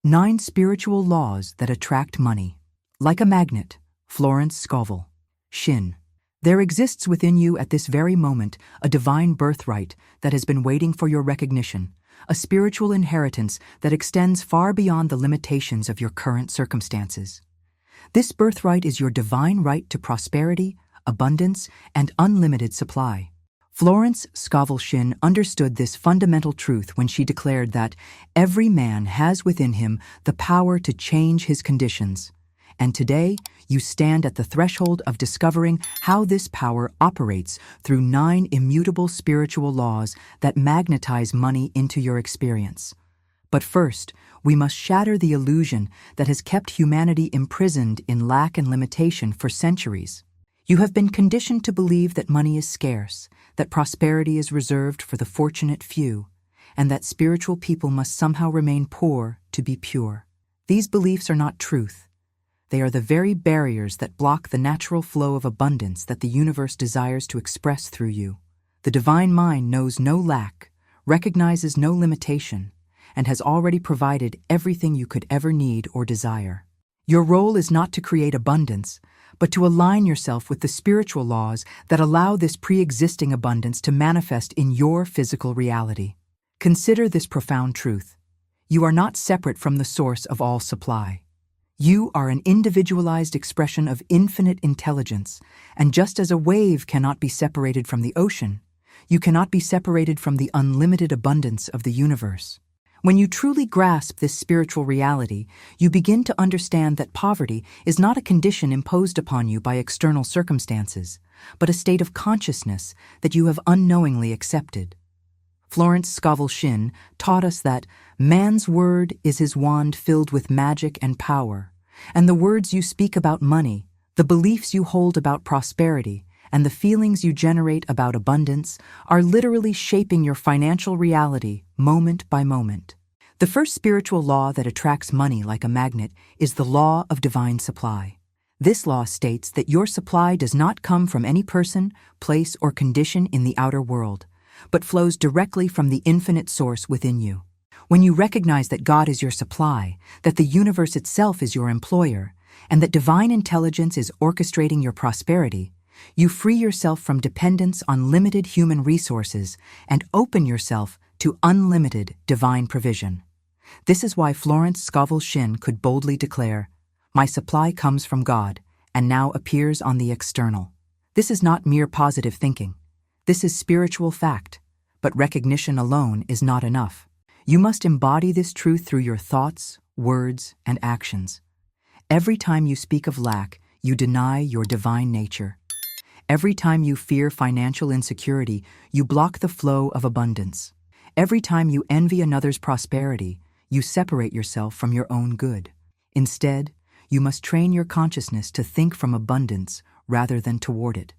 9 Spiritual Laws that Attract Money. Like a magnet, Florence Scovel Shinn. There exists within you at this very moment a divine birthright that has been waiting for your recognition, a spiritual inheritance that extends far beyond the limitations of your current circumstances. This birthright is your divine right to prosperity, abundance, and unlimited supply. Florence Scovel Shinn understood this fundamental truth when she declared that every man has within him the power to change his conditions. And today, you stand at the threshold of discovering how this power operates through 9 immutable spiritual laws that magnetize money into your experience. But first, we must shatter the illusion that has kept humanity imprisoned in lack and limitation for centuries. You have been conditioned to believe that money is scarce, that prosperity is reserved for the fortunate few, and that spiritual people must somehow remain poor to be pure. These beliefs are not truth. They are the very barriers that block the natural flow of abundance that the universe desires to express through you. The divine mind knows no lack, recognizes no limitation, and has already provided everything you could ever need or desire. Your role is not to create abundance, but to align yourself with the spiritual laws that allow this pre-existing abundance to manifest in your physical reality. Consider this profound truth. You are not separate from the source of all supply. You are an individualized expression of infinite intelligence, and just as a wave cannot be separated from the ocean, you cannot be separated from the unlimited abundance of the universe. When you truly grasp this spiritual reality, you begin to understand that poverty is not a condition imposed upon you by external circumstances, but a state of consciousness that you have unknowingly accepted. Florence Scovel Shinn taught us that man's word is his wand filled with magic and power, and the words you speak about money, the beliefs you hold about prosperity, and the feelings you generate about abundance are literally shaping your financial reality moment by moment. The first spiritual law that attracts money like a magnet is the law of divine supply. This law states that your supply does not come from any person, place, or condition in the outer world, but flows directly from the infinite source within you. When you recognize that God is your supply, that the universe itself is your employer, and that divine intelligence is orchestrating your prosperity, you free yourself from dependence on limited human resources and open yourself to unlimited divine provision. This is why Florence Scovel Shinn could boldly declare, "My supply comes from God and now appears on the external." This is not mere positive thinking. This is spiritual fact, but recognition alone is not enough. You must embody this truth through your thoughts, words, and actions. Every time you speak of lack, you deny your divine nature. Every time you fear financial insecurity, you block the flow of abundance. Every time you envy another's prosperity, you separate yourself from your own good. Instead, you must train your consciousness to think from abundance rather than toward it.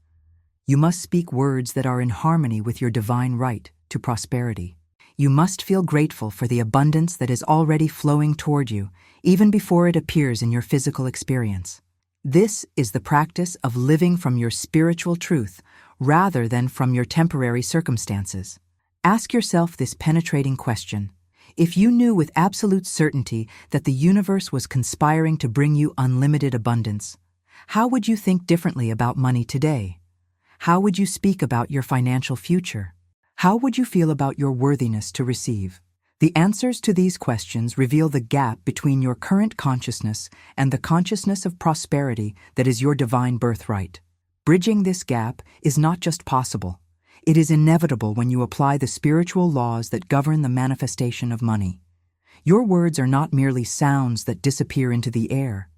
You must speak words that are in harmony with your divine right to prosperity. You must feel grateful for the abundance that is already flowing toward you, even before it appears in your physical experience. This is the practice of living from your spiritual truth rather than from your temporary circumstances. Ask yourself this penetrating question. If you knew with absolute certainty that the universe was conspiring to bring you unlimited abundance, how would you think differently about money today? How would you speak about your financial future? How would you feel about your worthiness to receive? The answers to these questions reveal the gap between your current consciousness and the consciousness of prosperity that is your divine birthright. Bridging this gap is not just possible. It is inevitable when you apply the spiritual laws that govern the manifestation of money. Your words are not merely sounds that disappear into the air.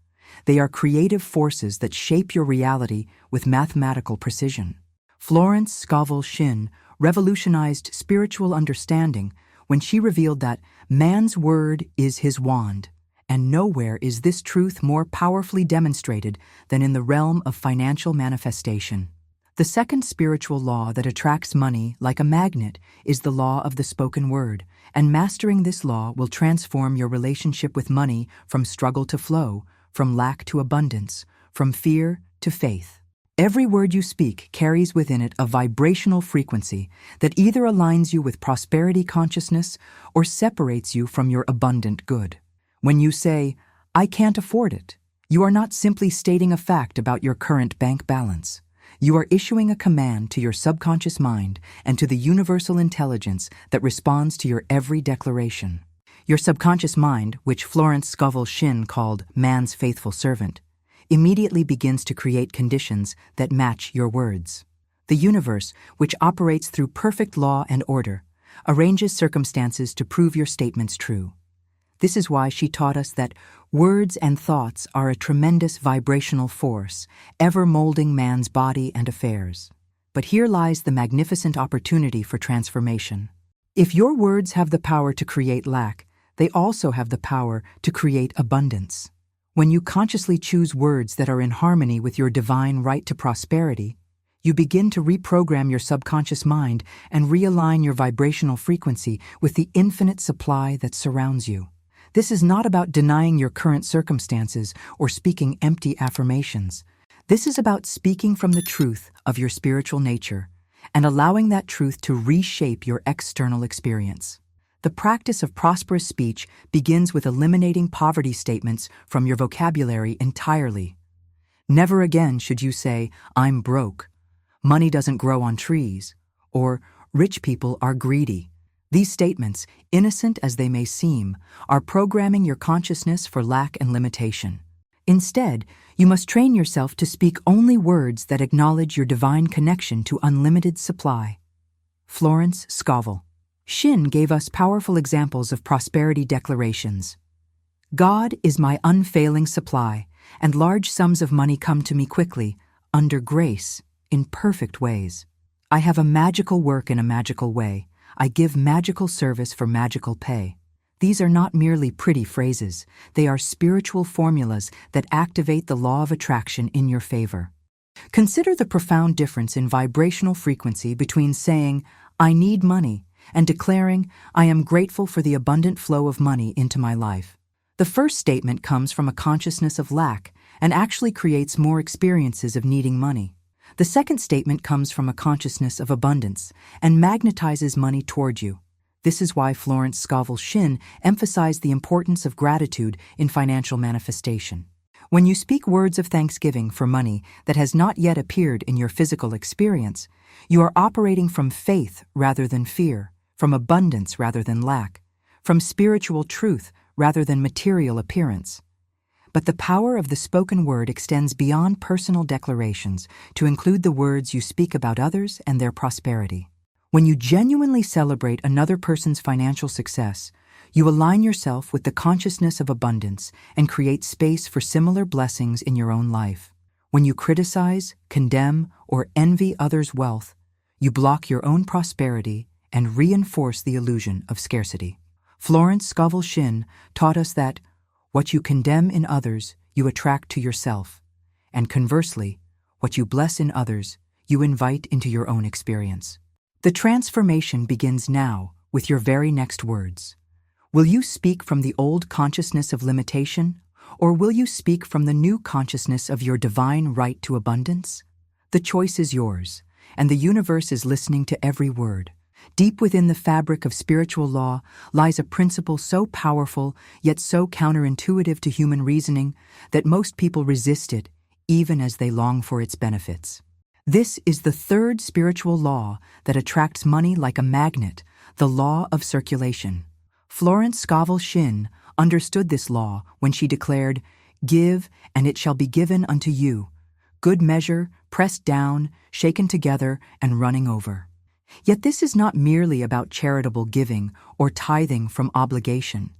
They are creative forces that shape your reality with mathematical precision. Florence Scovel Shinn revolutionized spiritual understanding when she revealed that man's word is his wand, and nowhere is this truth more powerfully demonstrated than in the realm of financial manifestation. The second spiritual law that attracts money like a magnet is the law of the spoken word, and mastering this law will transform your relationship with money from struggle to flow, from lack to abundance, from fear to faith. Every word you speak carries within it a vibrational frequency that either aligns you with prosperity consciousness or separates you from your abundant good. When you say, "I can't afford it," you are not simply stating a fact about your current bank balance. You are issuing a command to your subconscious mind and to the universal intelligence that responds to your every declaration. Your subconscious mind, which Florence Scovel Shinn called man's faithful servant, immediately begins to create conditions that match your words. The universe, which operates through perfect law and order, arranges circumstances to prove your statements true. This is why she taught us that words and thoughts are a tremendous vibrational force, ever molding man's body and affairs. But here lies the magnificent opportunity for transformation. If your words have the power to create lack, they also have the power to create abundance. When you consciously choose words that are in harmony with your divine right to prosperity, you begin to reprogram your subconscious mind and realign your vibrational frequency with the infinite supply that surrounds you. This is not about denying your current circumstances or speaking empty affirmations. This is about speaking from the truth of your spiritual nature and allowing that truth to reshape your external experience. The practice of prosperous speech begins with eliminating poverty statements from your vocabulary entirely. Never again should you say, "I'm broke," "money doesn't grow on trees," or "rich people are greedy." These statements, innocent as they may seem, are programming your consciousness for lack and limitation. Instead, you must train yourself to speak only words that acknowledge your divine connection to unlimited supply. Florence Scovel Shinn gave us powerful examples of prosperity declarations. "God is my unfailing supply, and large sums of money come to me quickly, under grace, in perfect ways. I have a magical work in a magical way. I give magical service for magical pay." These are not merely pretty phrases. They are spiritual formulas that activate the law of attraction in your favor. Consider the profound difference in vibrational frequency between saying, "I need money," and declaring, "I am grateful for the abundant flow of money into my life." The first statement comes from a consciousness of lack and actually creates more experiences of needing money. The second statement comes from a consciousness of abundance and magnetizes money toward you. This is why Florence Scovel Shinn emphasized the importance of gratitude in financial manifestation. When you speak words of thanksgiving for money that has not yet appeared in your physical experience, you are operating from faith rather than fear, from abundance rather than lack, from spiritual truth rather than material appearance. But the power of the spoken word extends beyond personal declarations to include the words you speak about others and their prosperity. When you genuinely celebrate another person's financial success, you align yourself with the consciousness of abundance and create space for similar blessings in your own life. When you criticize, condemn, or envy others' wealth, you block your own prosperity and reinforce the illusion of scarcity. Florence Scovel Shinn taught us that what you condemn in others, you attract to yourself, and conversely, what you bless in others, you invite into your own experience. The transformation begins now with your very next words. Will you speak from the old consciousness of limitation, or will you speak from the new consciousness of your divine right to abundance? The choice is yours, and the universe is listening to every word. Deep within the fabric of spiritual law lies a principle so powerful yet so counterintuitive to human reasoning that most people resist it, even as they long for its benefits. This is the third spiritual law that attracts money like a magnet, the law of circulation. Florence Scovel Shinn understood this law when she declared, "Give, and it shall be given unto you. Good measure, pressed down, shaken together, and running over." Yet this is not merely about charitable giving or tithing from obligation.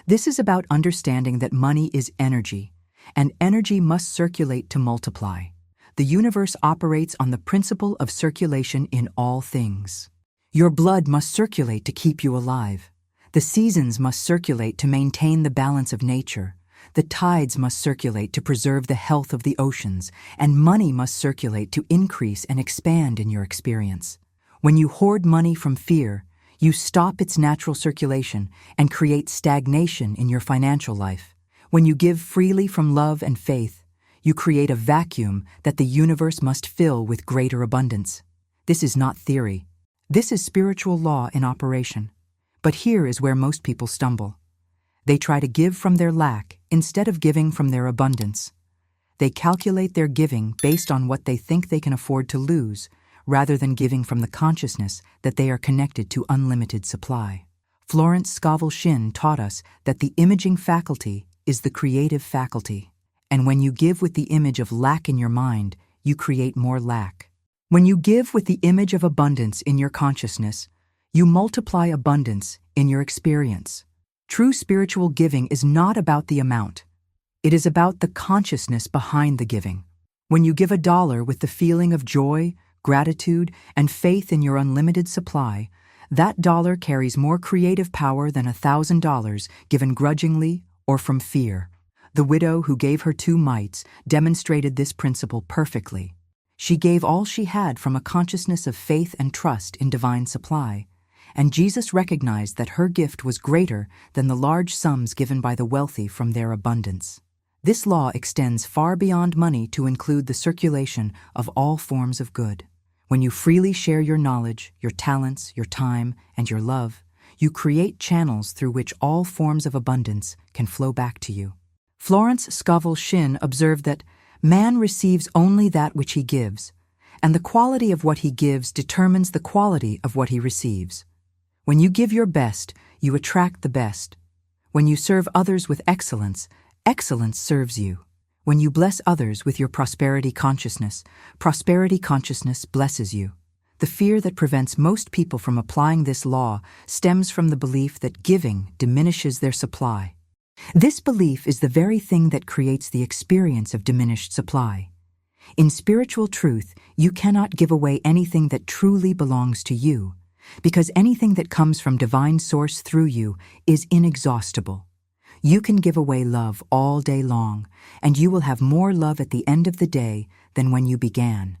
This is about understanding that money is energy, and energy must circulate to multiply. The universe operates on the principle of circulation in all things. Your blood must circulate to keep you alive. The seasons must circulate to maintain the balance of nature. The tides must circulate to preserve the health of the oceans, and money must circulate to increase and expand in your experience. When you hoard money from fear, you stop its natural circulation and create stagnation in your financial life. When you give freely from love and faith, you create a vacuum that the universe must fill with greater abundance. This is not theory. This is spiritual law in operation. But here is where most people stumble. They try to give from their lack instead of giving from their abundance. They calculate their giving based on what they think they can afford to lose, rather than giving from the consciousness that they are connected to unlimited supply. Florence Scovel Shinn taught us that the imaging faculty is the creative faculty, and when you give with the image of lack in your mind, you create more lack. When you give with the image of abundance in your consciousness, you multiply abundance in your experience. True spiritual giving is not about the amount. It is about the consciousness behind the giving. When you give $1 with the feeling of joy, gratitude, and faith in your unlimited supply, that dollar carries more creative power than $1,000 given grudgingly or from fear. The widow who gave her 2 mites demonstrated this principle perfectly. She gave all she had from a consciousness of faith and trust in divine supply, and Jesus recognized that her gift was greater than the large sums given by the wealthy from their abundance. This law extends far beyond money to include the circulation of all forms of good. When you freely share your knowledge, your talents, your time, and your love, you create channels through which all forms of abundance can flow back to you. Florence Scovel Shinn observed that man receives only that which he gives, and the quality of what he gives determines the quality of what he receives. When you give your best, you attract the best. When you serve others with excellence, excellence serves you. When you bless others with your prosperity consciousness blesses you. The fear that prevents most people from applying this law stems from the belief that giving diminishes their supply. This belief is the very thing that creates the experience of diminished supply. In spiritual truth, you cannot give away anything that truly belongs to you, because anything that comes from divine source through you is inexhaustible. You can give away love all day long, and you will have more love at the end of the day than when you began.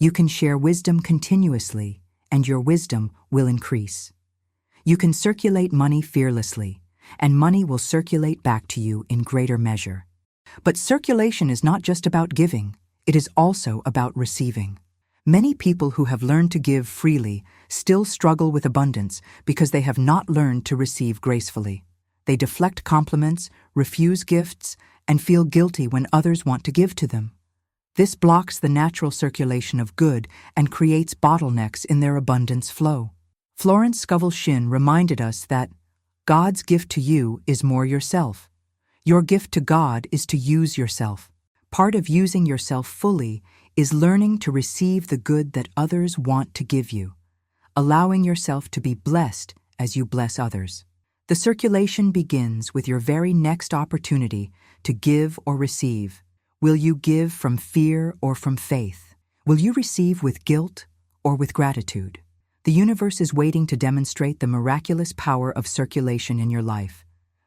You can share wisdom continuously, and your wisdom will increase. You can circulate money fearlessly, and money will circulate back to you in greater measure. But circulation is not just about giving, it is also about receiving. Many people who have learned to give freely still struggle with abundance because they have not learned to receive gracefully. They deflect compliments, refuse gifts, and feel guilty when others want to give to them. This blocks the natural circulation of good and creates bottlenecks in their abundance flow. Florence Scovel Shinn reminded us that God's gift to you is more yourself. Your gift to God is to use yourself. Part of using yourself fully is learning to receive the good that others want to give you, allowing yourself to be blessed as you bless others. The circulation begins with your very next opportunity to give or receive. Will you give from fear or from faith? Will you receive with guilt or with gratitude? The universe is waiting to demonstrate the miraculous power of circulation in your life.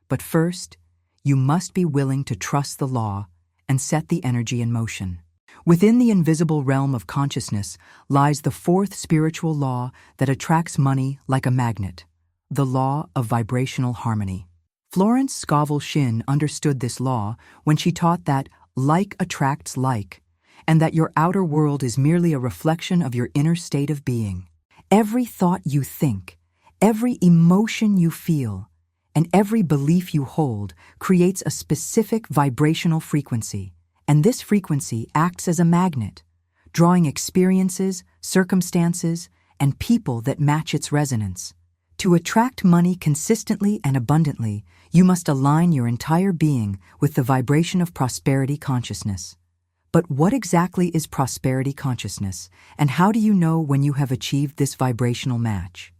But first, you must be willing to trust the law and set the energy in motion. Within the invisible realm of consciousness lies the 4th spiritual law that attracts money like a magnet, the law of vibrational harmony. Florence Scovel Shinn understood this law when she taught that like attracts like, and that your outer world is merely a reflection of your inner state of being. Every thought you think, every emotion you feel, and every belief you hold creates a specific vibrational frequency, and this frequency acts as a magnet, drawing experiences, circumstances, and people that match its resonance. To attract money consistently and abundantly, you must align your entire being with the vibration of prosperity consciousness. But what exactly is prosperity consciousness, and how do you know when you have achieved this vibrational match?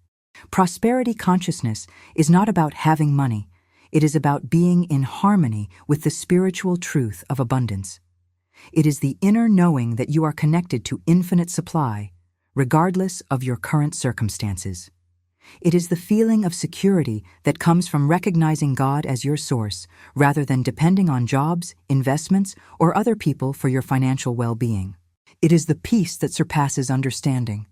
Prosperity consciousness is not about having money. It is about being in harmony with the spiritual truth of abundance. It is the inner knowing that you are connected to infinite supply, regardless of your current circumstances. It is the feeling of security that comes from recognizing God as your source, rather than depending on jobs, investments, or other people for your financial well-being. It is the peace that surpasses understanding,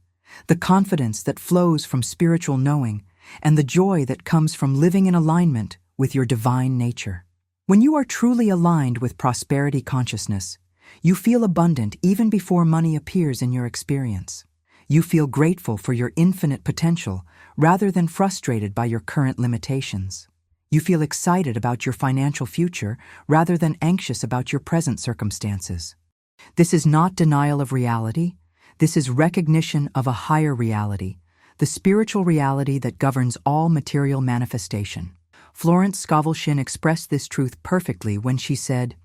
the confidence that flows from spiritual knowing, and the joy that comes from living in alignment with your divine nature. When you are truly aligned with prosperity consciousness, you feel abundant even before money appears in your experience. You feel grateful for your infinite potential rather than frustrated by your current limitations. You feel excited about your financial future rather than anxious about your present circumstances. This is not denial of reality. This is recognition of a higher reality, the spiritual reality that governs all material manifestation. Florence Scovel Shinn expressed this truth perfectly when she said,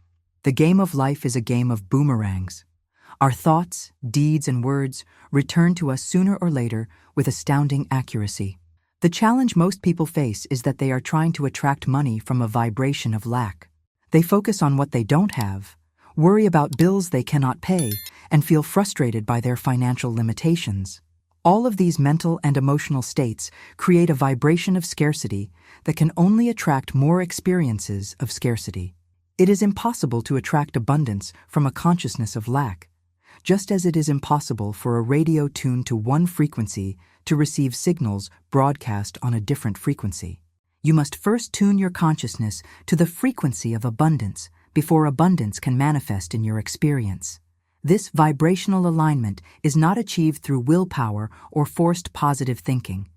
"The game of life is a game of boomerangs. Our thoughts, deeds, and words return to us sooner or later with astounding accuracy." The challenge most people face is that they are trying to attract money from a vibration of lack. They focus on what they don't have, worry about bills they cannot pay, and feel frustrated by their financial limitations. All of these mental and emotional states create a vibration of scarcity that can only attract more experiences of scarcity. It is impossible to attract abundance from a consciousness of lack, just as it is impossible for a radio tuned to one frequency to receive signals broadcast on a different frequency. You must first tune your consciousness to the frequency of abundance before abundance can manifest in your experience. This vibrational alignment is not achieved through willpower or forced positive thinking.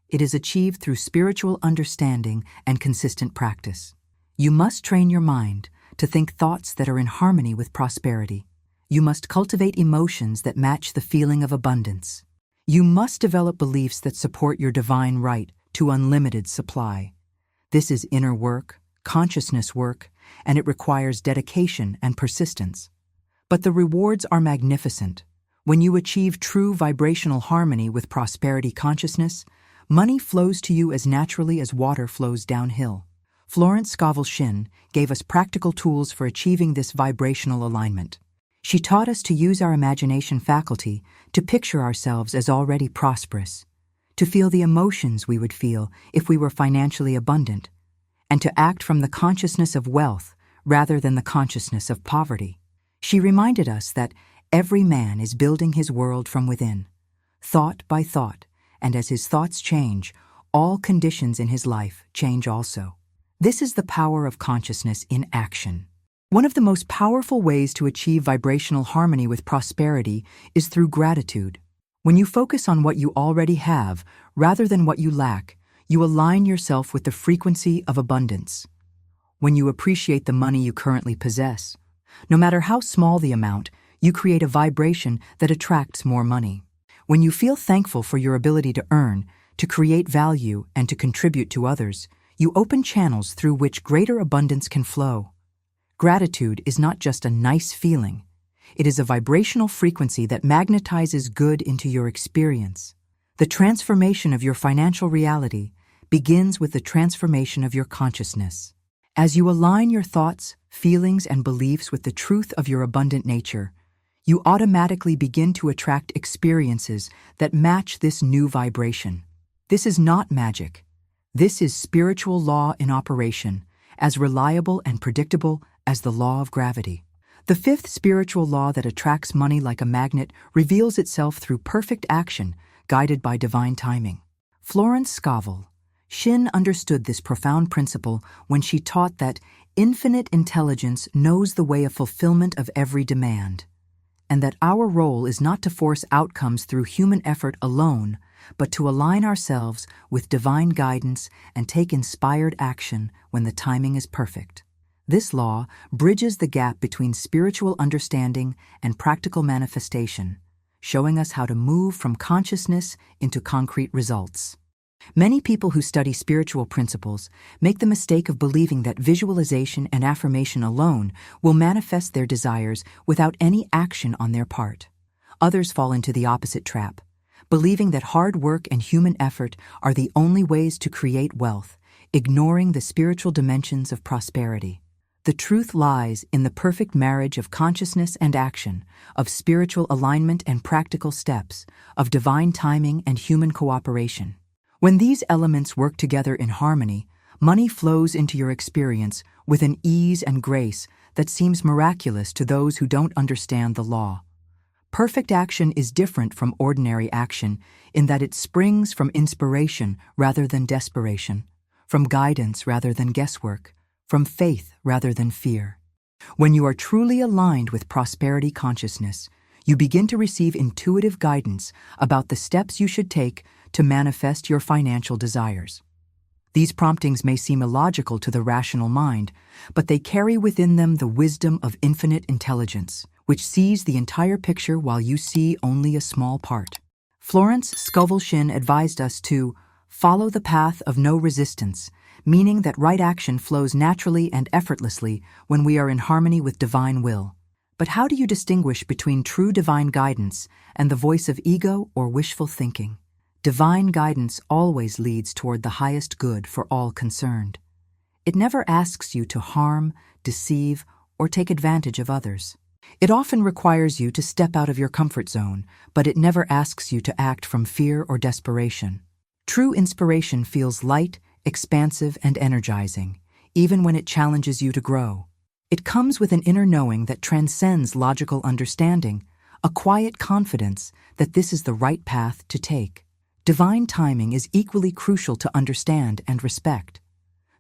It is achieved through spiritual understanding and consistent practice. You must train your mind to think thoughts that are in harmony with prosperity. You must cultivate emotions that match the feeling of abundance. You must develop beliefs that support your divine right to unlimited supply. This is inner work, consciousness work, and it requires dedication and persistence. But the rewards are magnificent. When you achieve true vibrational harmony with prosperity consciousness, money flows to you as naturally as water flows downhill. Florence Scovel Shinn gave us practical tools for achieving this vibrational alignment. She taught us to use our imagination faculty to picture ourselves as already prosperous, to feel the emotions we would feel if we were financially abundant, and to act from the consciousness of wealth rather than the consciousness of poverty. She reminded us that every man is building his world from within, thought by thought, and as his thoughts change, all conditions in his life change also. This is the power of consciousness in action. One of the most powerful ways to achieve vibrational harmony with prosperity is through gratitude. When you focus on what you already have rather than what you lack, you align yourself with the frequency of abundance. When you appreciate the money you currently possess, no matter how small the amount, you create a vibration that attracts more money. When you feel thankful for your ability to earn, to create value, and to contribute to others, you open channels through which greater abundance can flow. Gratitude is not just a nice feeling. It is a vibrational frequency that magnetizes good into your experience. The transformation of your financial reality begins with the transformation of your consciousness. As you align your thoughts, feelings, and beliefs with the truth of your abundant nature, you automatically begin to attract experiences that match this new vibration. This is not magic. This is spiritual law in operation, as reliable and predictable as the law of gravity. The fifth spiritual law that attracts money like a magnet reveals itself through perfect action, guided by divine timing. Florence Scovel Shinn understood this profound principle when she taught that infinite intelligence knows the way of fulfillment of every demand, and that our role is not to force outcomes through human effort alone, but to align ourselves with divine guidance and take inspired action when the timing is perfect. This law bridges the gap between spiritual understanding and practical manifestation, showing us how to move from consciousness into concrete results. Many people who study spiritual principles make the mistake of believing that visualization and affirmation alone will manifest their desires without any action on their part. Others fall into the opposite trap, believing that hard work and human effort are the only ways to create wealth, ignoring the spiritual dimensions of prosperity. The truth lies in the perfect marriage of consciousness and action, of spiritual alignment and practical steps, of divine timing and human cooperation. When these elements work together in harmony, money flows into your experience with an ease and grace that seems miraculous to those who don't understand the law. Perfect action is different from ordinary action in that it springs from inspiration rather than desperation, from guidance rather than guesswork, from faith rather than fear. When you are truly aligned with prosperity consciousness, you begin to receive intuitive guidance about the steps you should take to manifest your financial desires. These promptings may seem illogical to the rational mind, but they carry within them the wisdom of infinite intelligence, which sees the entire picture while you see only a small part. Florence Scovel Shinn advised us to follow the path of no resistance, meaning that right action flows naturally and effortlessly when we are in harmony with divine will. But how do you distinguish between true divine guidance and the voice of ego or wishful thinking? Divine guidance always leads toward the highest good for all concerned. It never asks you to harm, deceive, or take advantage of others. It often requires you to step out of your comfort zone, but it never asks you to act from fear or desperation. True inspiration feels light, expansive, and energizing, even when it challenges you to grow. It comes with an inner knowing that transcends logical understanding, a quiet confidence that this is the right path to take. Divine timing is equally crucial to understand and respect.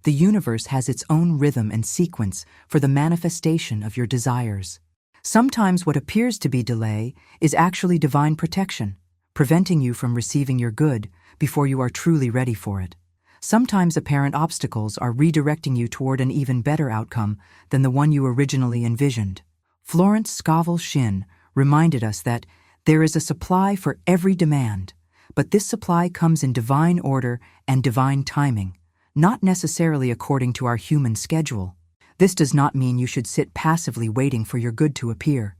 The universe has its own rhythm and sequence for the manifestation of your desires. Sometimes what appears to be delay is actually divine protection, preventing you from receiving your good before you are truly ready for it. Sometimes apparent obstacles are redirecting you toward an even better outcome than the one you originally envisioned. Florence Scovel Shinn reminded us that there is a supply for every demand, but this supply comes in divine order and divine timing, not necessarily according to our human schedule. This does not mean you should sit passively waiting for your good to appear.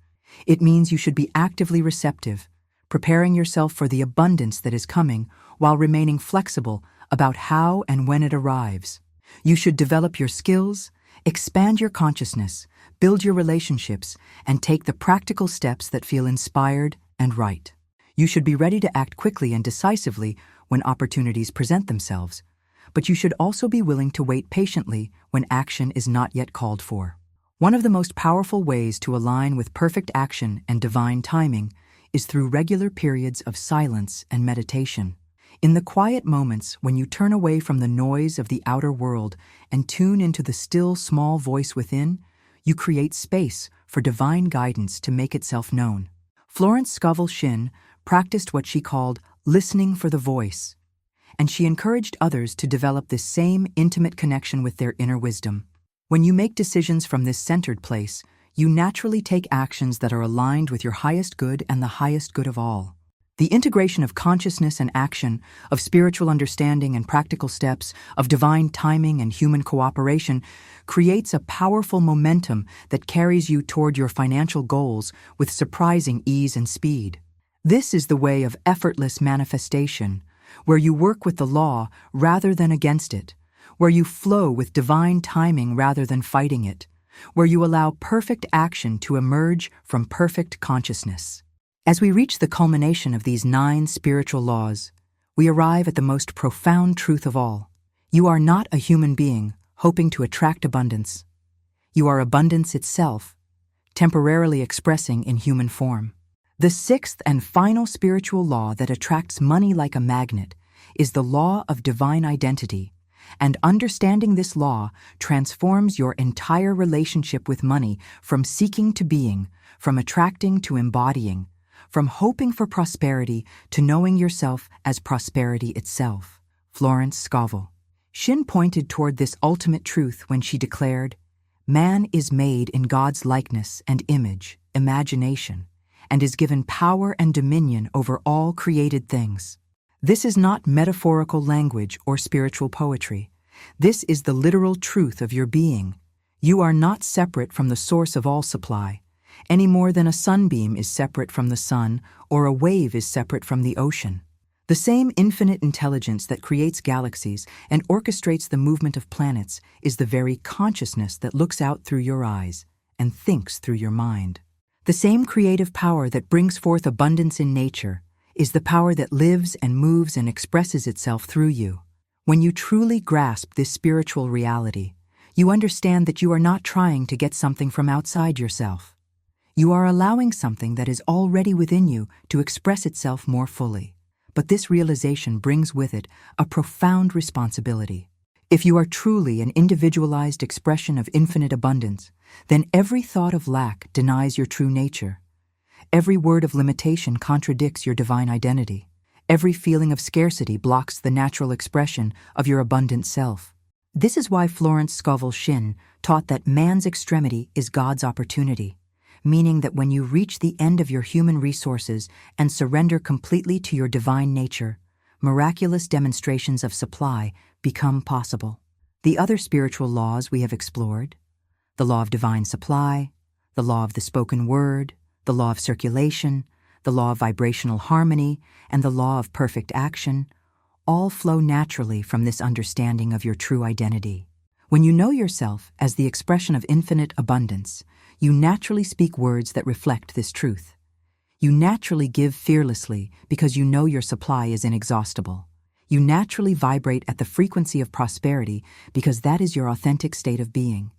It means you should be actively receptive, preparing yourself for the abundance that is coming while remaining flexible about how and when it arrives. You should develop your skills, expand your consciousness, build your relationships, and take the practical steps that feel inspired and right. You should be ready to act quickly and decisively when opportunities present themselves, but you should also be willing to wait patiently when action is not yet called for. One of the most powerful ways to align with perfect action and divine timing is through regular periods of silence and meditation. In the quiet moments when you turn away from the noise of the outer world and tune into the still, small voice within, you create space for divine guidance to make itself known. Florence Scovel Shinn practiced what she called listening for the voice, and she encouraged others to develop this same intimate connection with their inner wisdom. When you make decisions from this centered place, you naturally take actions that are aligned with your highest good and the highest good of all. The integration of consciousness and action, of spiritual understanding and practical steps, of divine timing and human cooperation, creates a powerful momentum that carries you toward your financial goals with surprising ease and speed. This is the way of effortless manifestation, where you work with the law rather than against it, where you flow with divine timing rather than fighting it, where you allow perfect action to emerge from perfect consciousness. As we reach the culmination of these 9 spiritual laws, we arrive at the most profound truth of all. You are not a human being hoping to attract abundance. You are abundance itself, temporarily expressing in human form. The 6th and final spiritual law that attracts money like a magnet is the law of divine identity, and understanding this law transforms your entire relationship with money from seeking to being, from attracting to embodying, from hoping for prosperity to knowing yourself as prosperity itself. Florence Scovel Shinn pointed toward this ultimate truth when she declared, "Man is made in God's likeness and image, imagination, and is given power and dominion over all created things." This is not metaphorical language or spiritual poetry. This is the literal truth of your being. You are not separate from the source of all supply, any more than a sunbeam is separate from the sun or a wave is separate from the ocean. The same infinite intelligence that creates galaxies and orchestrates the movement of planets is the very consciousness that looks out through your eyes and thinks through your mind. The same creative power that brings forth abundance in nature is the power that lives and moves and expresses itself through you. When you truly grasp this spiritual reality, you understand that you are not trying to get something from outside yourself. You are allowing something that is already within you to express itself more fully. But this realization brings with it a profound responsibility. If you are truly an individualized expression of infinite abundance, then every thought of lack denies your true nature. Every word of limitation contradicts your divine identity. Every feeling of scarcity blocks the natural expression of your abundant self. This is why Florence Scovel Shinn taught that man's extremity is God's opportunity, meaning that when you reach the end of your human resources and surrender completely to your divine nature, miraculous demonstrations of supply become possible. The other spiritual laws we have explored, the law of divine supply, the law of the spoken word, the law of circulation, the law of vibrational harmony, and the law of perfect action, all flow naturally from this understanding of your true identity. When you know yourself as the expression of infinite abundance, you naturally speak words that reflect this truth. You naturally give fearlessly because you know your supply is inexhaustible. You naturally vibrate at the frequency of prosperity because that is your authentic state of being.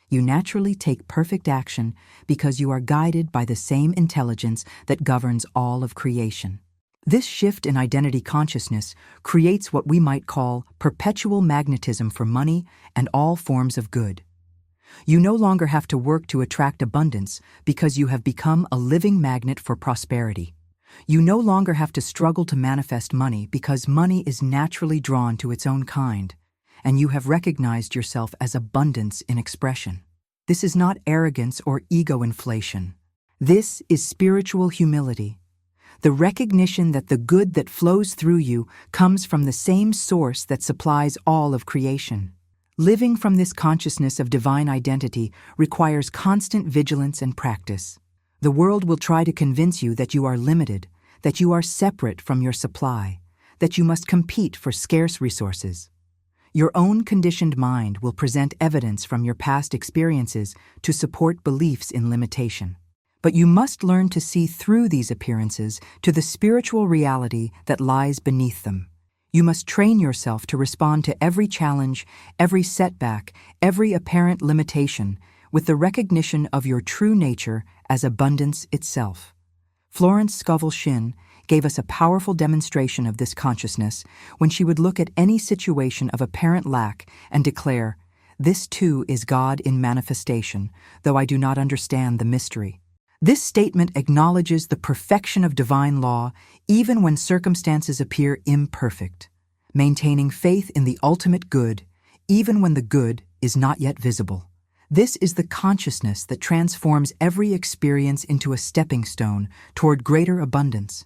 You naturally take perfect action because you are guided by the same intelligence that governs all of creation. This shift in identity consciousness creates what we might call perpetual magnetism for money and all forms of good. You no longer have to work to attract abundance because you have become a living magnet for prosperity. You no longer have to struggle to manifest money because money is naturally drawn to its own kind, and you have recognized yourself as abundance in expression. This is not arrogance or ego inflation. This is spiritual humility. The recognition that the good that flows through you comes from the same source that supplies all of creation. Living from this consciousness of divine identity requires constant vigilance and practice. The world will try to convince you that you are limited, that you are separate from your supply, that you must compete for scarce resources. Your own conditioned mind will present evidence from your past experiences to support beliefs in limitation. But you must learn to see through these appearances to the spiritual reality that lies beneath them. You must train yourself to respond to every challenge, every setback, every apparent limitation, with the recognition of your true nature as abundance itself. Florence Scovel Shinn gave us a powerful demonstration of this consciousness when she would look at any situation of apparent lack and declare, "This too is God in manifestation, though I do not understand the mystery." This statement acknowledges the perfection of divine law even when circumstances appear imperfect, maintaining faith in the ultimate good even when the good is not yet visible. This is the consciousness that transforms every experience into a stepping stone toward greater abundance,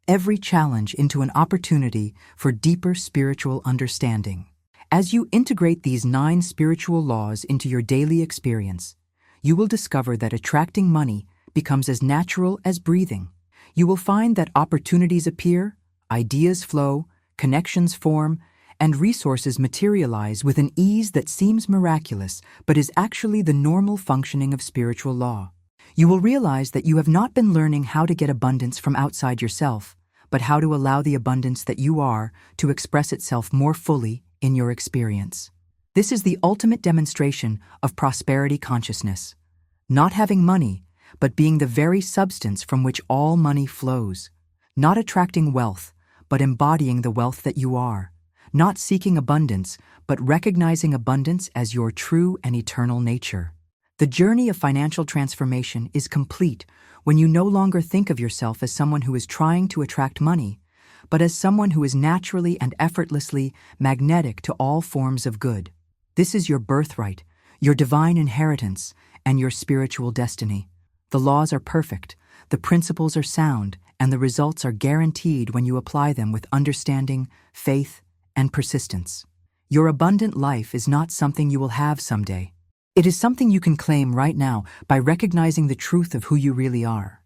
every challenge into an opportunity for deeper spiritual understanding. As you integrate these 9 spiritual laws into your daily experience, you will discover that attracting money becomes as natural as breathing. You will find that opportunities appear, ideas flow, connections form, and resources materialize with an ease that seems miraculous but is actually the normal functioning of spiritual law. You will realize that you have not been learning how to get abundance from outside yourself, but how to allow the abundance that you are to express itself more fully in your experience. This is the ultimate demonstration of prosperity consciousness. Not having money, but being the very substance from which all money flows. Not attracting wealth, but embodying the wealth that you are. Not seeking abundance, but recognizing abundance as your true and eternal nature. The journey of financial transformation is complete when you no longer think of yourself as someone who is trying to attract money, but as someone who is naturally and effortlessly magnetic to all forms of good. This is your birthright, your divine inheritance, and your spiritual destiny. The laws are perfect, the principles are sound, and the results are guaranteed when you apply them with understanding, faith, and persistence. Your abundant life is not something you will have someday. It is something you can claim right now by recognizing the truth of who you really are.